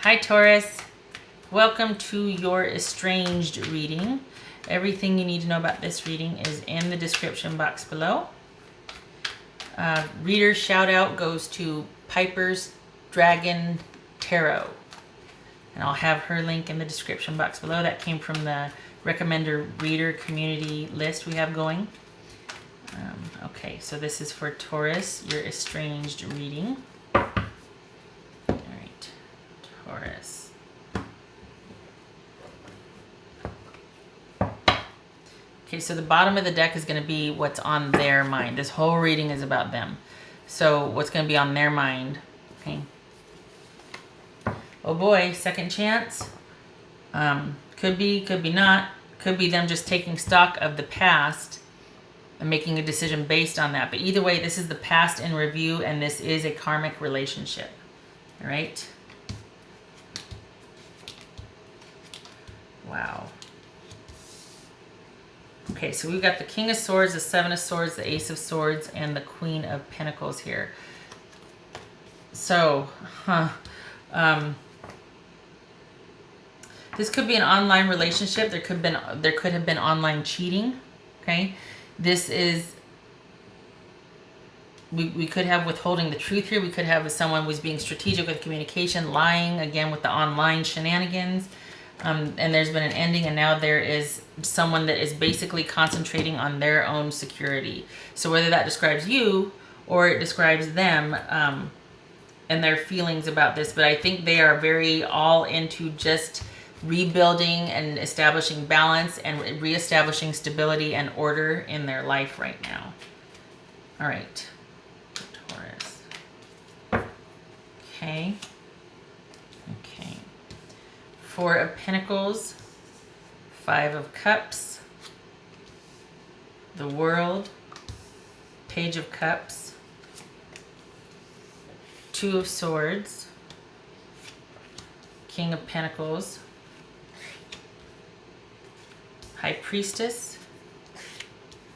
Hi Taurus, welcome to your Estranged reading. Everything you need to know about this reading is in the description box below. Reader shout out goes to Piper's Dragon Tarot. And I'll have her link in the description box below. That came from the recommender reader community list we have going. Okay, so this is for Taurus, your Estranged reading. All right, Taurus. Okay, so the bottom of the deck is going to be what's on their mind. This whole reading is about them. So what's going to be on their mind, okay? Oh boy, second chance. Could be, could be not. Could be them just taking stock of the past and making a decision based on that. But either way, this is the past in review, and this is a karmic relationship. All right? Wow. Okay, so we've got the King of Swords, the Seven of Swords, the Ace of Swords, and the Queen of Pentacles here. So, this could be an online relationship. There could have been online cheating. Okay, this is. We could have withholding the truth here. We could have someone who's being strategic with communication, lying again with the online shenanigans. And there's been an ending, and now there is someone that is basically concentrating on their own security. So whether that describes you or it describes them and their feelings about this, but I think they are very all into just rebuilding and establishing balance and reestablishing stability and order in their life right now. All right, Taurus. Okay. Okay. Four of Pentacles, Five of Cups, the World, Page of Cups, Two of Swords, King of Pentacles, High Priestess,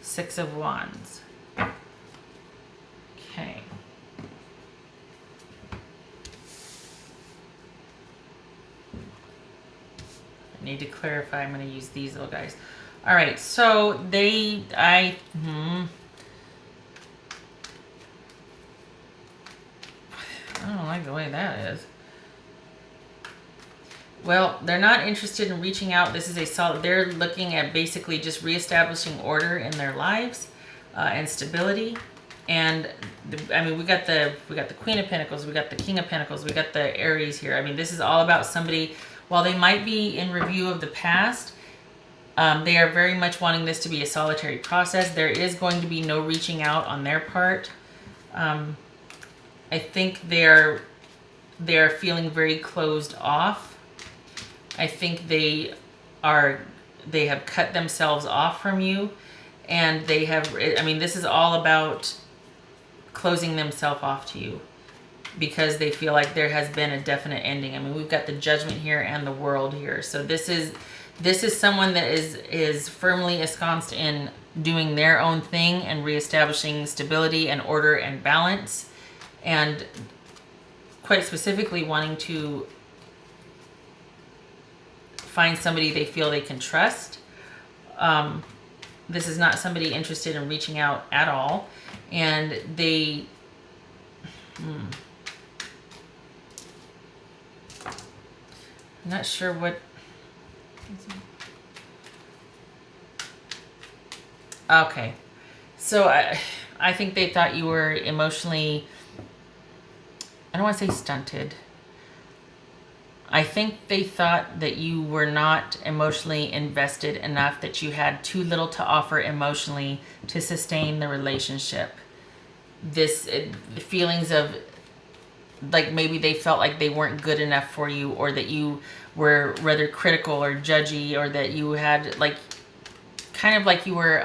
Six of Wands. Okay. I need to clarify. I'm going to use these little guys. All right, so I don't like the way that is. Well, they're not interested in reaching out. This is a solid. They're looking at basically just reestablishing order in their lives and stability. And I mean, we got the Queen of Pentacles, we got the King of Pentacles, we got the Aries here. I mean, this is all about somebody. While they might be in review of the past, they are very much wanting this to be a solitary process. There is going to be no reaching out on their part. I think they're feeling very closed off. I think they have cut themselves off from you, and they have, I mean, this is all about closing themselves off to you because they feel like there has been a definite ending. I mean, we've got the Judgment here and the World here. So this is someone that is firmly ensconced in doing their own thing and reestablishing stability and order and balance, and quite specifically wanting to find somebody they feel they can trust. This is not somebody interested in reaching out at all. And they... I'm not sure what... Okay. So I think they thought you were emotionally... I don't want to say stunted. I think they thought that you were not emotionally invested enough, that you had too little to offer emotionally to sustain the relationship. The feelings of, like, maybe they felt like they weren't good enough for you, or that you were rather critical or judgy, or that you had, like, kind of like you were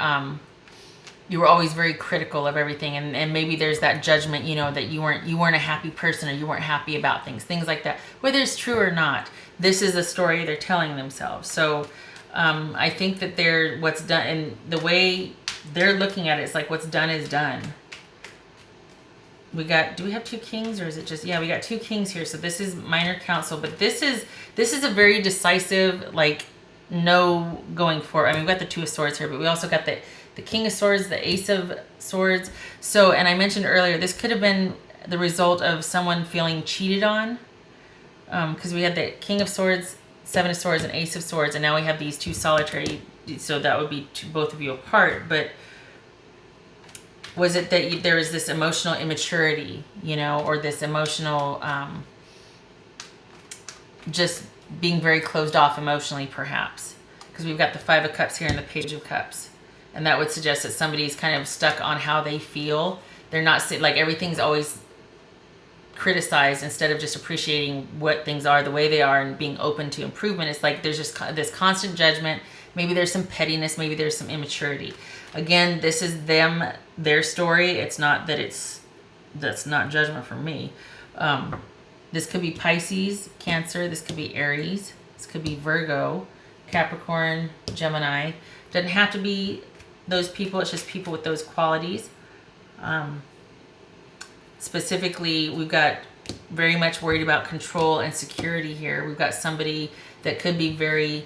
always very critical of everything, and maybe there's that judgment, you know, that you weren't a happy person, or you weren't happy about things like that. Whether it's true or not, this is a story they're telling themselves. So I think that what's done, and the way they're looking at it is like what's done is done. we got, do we have 2 kings, or is it just, yeah, we got 2 kings here. So this is minor council, but this is a very decisive, like, no going forward. I mean, we've got the 2 of swords here, but we also got the king of swords, the ace of swords. So, and I mentioned earlier, this could have been the result of someone feeling cheated on, because we had the king of swords, 7 of swords, and ace of swords, and now we have these 2 solitary, so that would be both of you apart. But was it that there was this emotional immaturity, you know, or this emotional, just being very closed off emotionally, perhaps? Because we've got the 5 of Cups here and the Page of Cups. And that would suggest that somebody's kind of stuck on how they feel. They're not, like, everything's always criticized instead of just appreciating what things are the way they are and being open to improvement. It's like there's just this constant judgment. Maybe there's some pettiness. Maybe there's some immaturity. Again, this is their story. It's not that that's not judgment from me. This could be Pisces, Cancer. This could be Aries. This could be Virgo, Capricorn, Gemini. Doesn't have to be those people. It's just people with those qualities. Specifically, we've got very much worried about control and security here. We've got somebody that could be very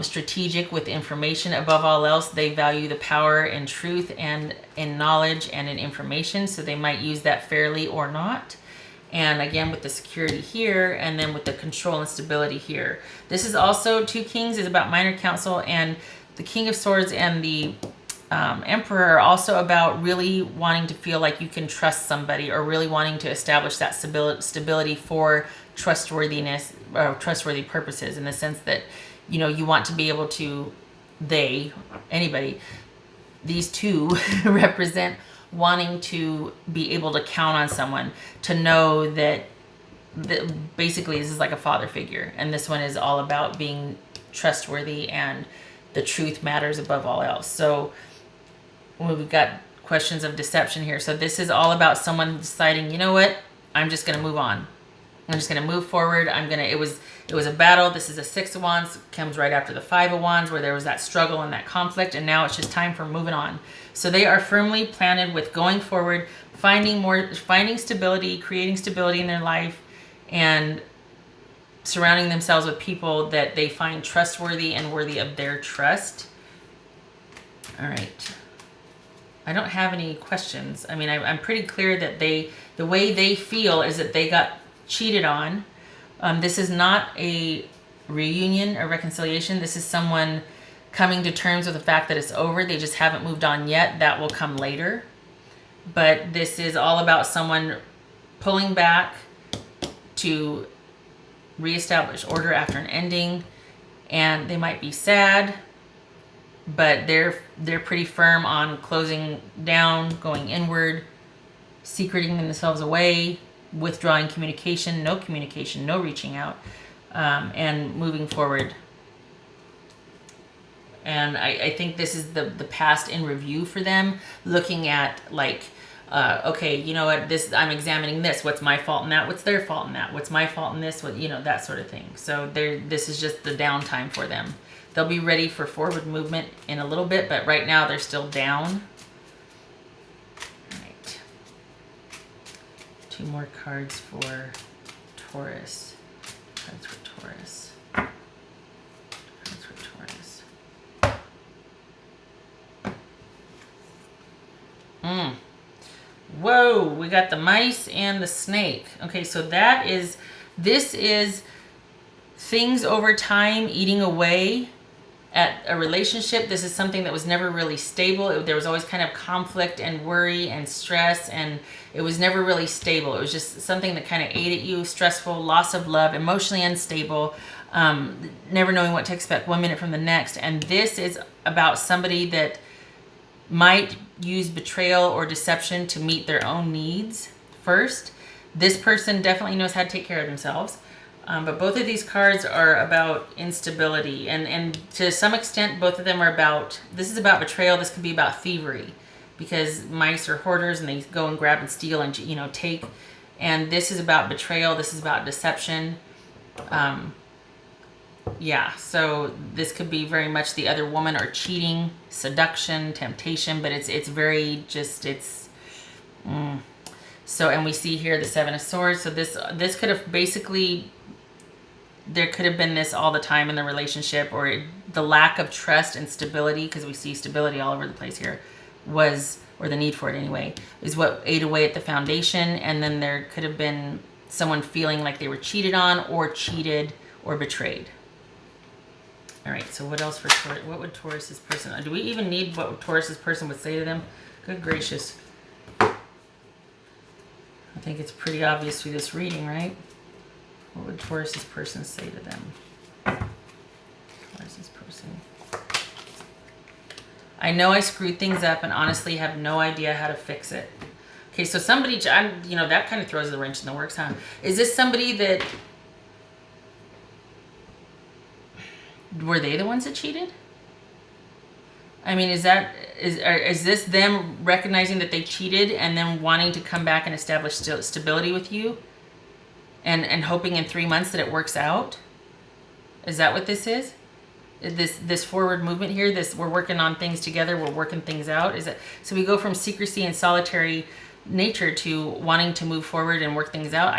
strategic with information. Above all else, they value the power and truth and in knowledge and in information, so they might use that fairly or not. And again, with the security here, and then with the control and stability here. This is also 2 kings is about minor council, and the King of Swords and the Emperor are also about really wanting to feel like you can trust somebody, or really wanting to establish that stability for trustworthiness or trustworthy purposes, in the sense that, you know, you want to be able to, anybody, these 2 represent wanting to be able to count on someone, to know that basically this is like a father figure, and this one is all about being trustworthy and the truth matters above all else. So we've got questions of deception here. So this is all about someone deciding, you know what, I'm just going to move on. I'm just going to move forward. It was a battle. This is a 6 of Wands, comes right after the 5 of Wands, where there was that struggle and that conflict, and now it's just time for moving on. So they are firmly planted with going forward, finding stability, creating stability in their life, and surrounding themselves with people that they find trustworthy and worthy of their trust. All right. I don't have any questions. I mean, I'm pretty clear that the way they feel is that they got cheated on. This is not a reunion or reconciliation. This is someone coming to terms with the fact that it's over. They just haven't moved on yet. That will come later. But this is all about someone pulling back to reestablish order after an ending, and they might be sad, but they're pretty firm on closing down, going inward, secreting themselves away, withdrawing communication, no reaching out, and moving forward. And I think this is the past in review for them, looking at, like, okay, you know what, I'm examining this. What's my fault in that? What's their fault in that? What's my fault in this? What, you know, that sort of thing. So this is just the downtime for them. They'll be ready for forward movement in a little bit, but right now they're still down. All right. 2 more cards for Taurus. Cards for Taurus. Cards for Taurus. Whoa, we got the mice and the snake. Okay, so this is things over time eating away at a relationship. This is something that was never really stable. There was always kind of conflict and worry and stress, and it was never really stable. It was just something that kind of ate at you, stressful, loss of love, emotionally unstable, never knowing what to expect one minute from the next. And this is about somebody that might use betrayal or deception to meet their own needs first. This person definitely knows how to take care of themselves. But both of these cards are about instability. And to some extent, both of them are about, this is about betrayal. This could be about thievery, because mice are hoarders and they go and grab and steal and, you know, take. And this is about betrayal. This is about deception. Yeah, so this could be very much the other woman, or cheating, seduction, temptation, but it's very just, So, and we see here the Seven of Swords. So this could have basically, there could have been this all the time in the relationship, or the lack of trust and stability, because we see stability all over the place here, was, or the need for it anyway, is what ate away at the foundation. And then there could have been someone feeling like they were cheated on, or cheated, or betrayed. All right, so what else for Taurus? What would Taurus's person, do we even need what Taurus's person would say to them? Good gracious. I think it's pretty obvious through this reading, right? What would Taurus's person say to them? Taurus's person. I know I screwed things up and honestly have no idea how to fix it. Okay, so somebody, you know, that kind of throws the wrench in the works, huh? Is this somebody that, were they the ones that cheated? I mean, is this them recognizing that they cheated and then wanting to come back and establish stability with you? And hoping in 3 months that it works out? Is that what this is? This forward movement here, this we're working on things together, we're working things out. Is it, so we go from secrecy and solitary nature to wanting to move forward and work things out.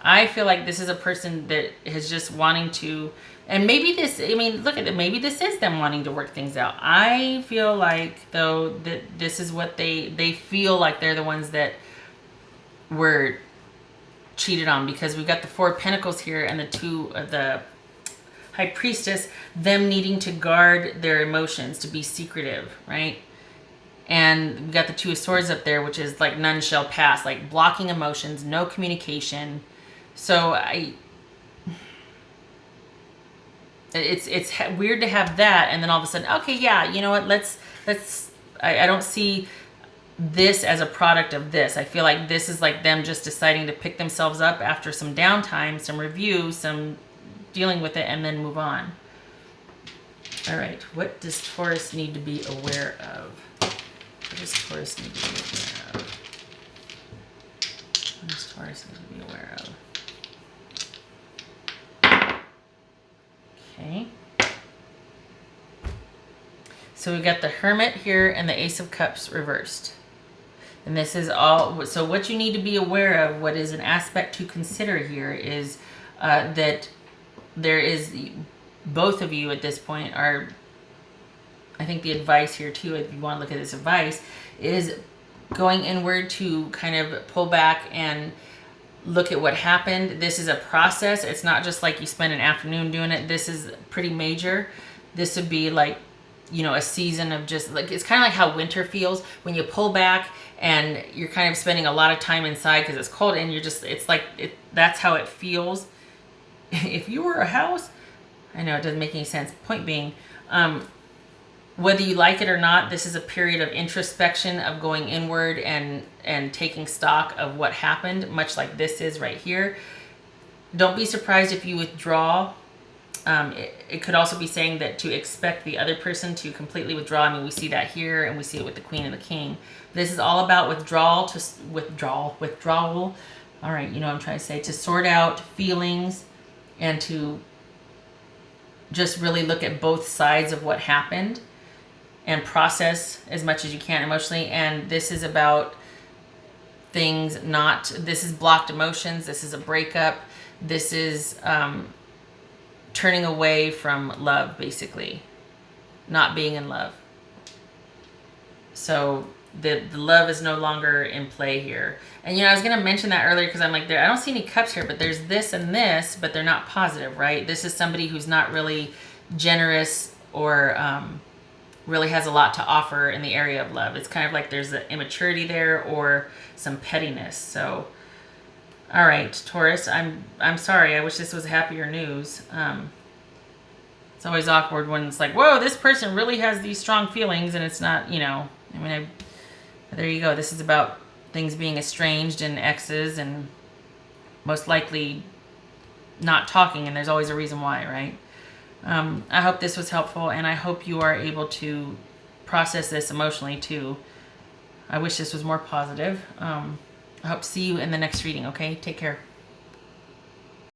I feel like this is a person that is just wanting to, and maybe this, I mean, look at it, maybe this is them wanting to work things out. I feel like, though, that this is what they feel like they're the ones that were cheated on, because we've got the Four of Pentacles here and the Two of the High Priestess, them needing to guard their emotions, to be secretive, right? And we got the Two of Swords up there, which is like none shall pass, like blocking emotions, no communication. So it's weird to have that, and then all of a sudden, okay, yeah, you know what? I don't see this as a product of this. I feel like this is like them just deciding to pick themselves up after some downtime, some review, some dealing with it, and then move on. All right, what does Taurus need to be aware of? What does Taurus need to be aware of? What does Taurus need to be aware of? Okay. So we've got the Hermit here and the Ace of Cups reversed. And this is all, so what you need to be aware of, what is an aspect to consider here, is that there is, both of you at this point are, I think the advice here too, if you want to look at this advice, is going inward to kind of pull back and look at what happened. This is a process. It's not just like you spend an afternoon doing it. This is pretty major. This would be like, you know, a season of just like, it's kind of like how winter feels when you pull back and you're kind of spending a lot of time inside because it's cold, and you're just, it's like, that's how it feels. If you were a house, I know it doesn't make any sense. Point being, whether you like it or not, this is a period of introspection, of going inward and taking stock of what happened, much like this is right here. Don't be surprised if you withdraw. It could also be saying that to expect the other person to completely withdraw. I mean, we see that here, and we see it with the Queen and the King. This is all about withdrawal. All right, you know what I'm trying to say. To sort out feelings and to just really look at both sides of what happened and process as much as you can emotionally. And this is about things not, this is blocked emotions. This is a breakup. This is turning away from love, basically. Not being in love. So the love is no longer in play here. And, you know, I was going to mention that earlier because I'm like, I don't see any cups here, but there's this and this, but they're not positive, right? This is somebody who's not really generous or really has a lot to offer in the area of love. It's kind of like there's an immaturity there or some pettiness. So, all right, Taurus, I'm sorry. I wish this was happier news. It's always awkward when it's like, whoa, this person really has these strong feelings, and it's not, you know, I mean, there you go. This is about things being estranged and exes and most likely not talking, and there's always a reason why, right? I hope this was helpful, and I hope you are able to process this emotionally too. I wish this was more positive. I hope to see you in the next reading, okay? Take care.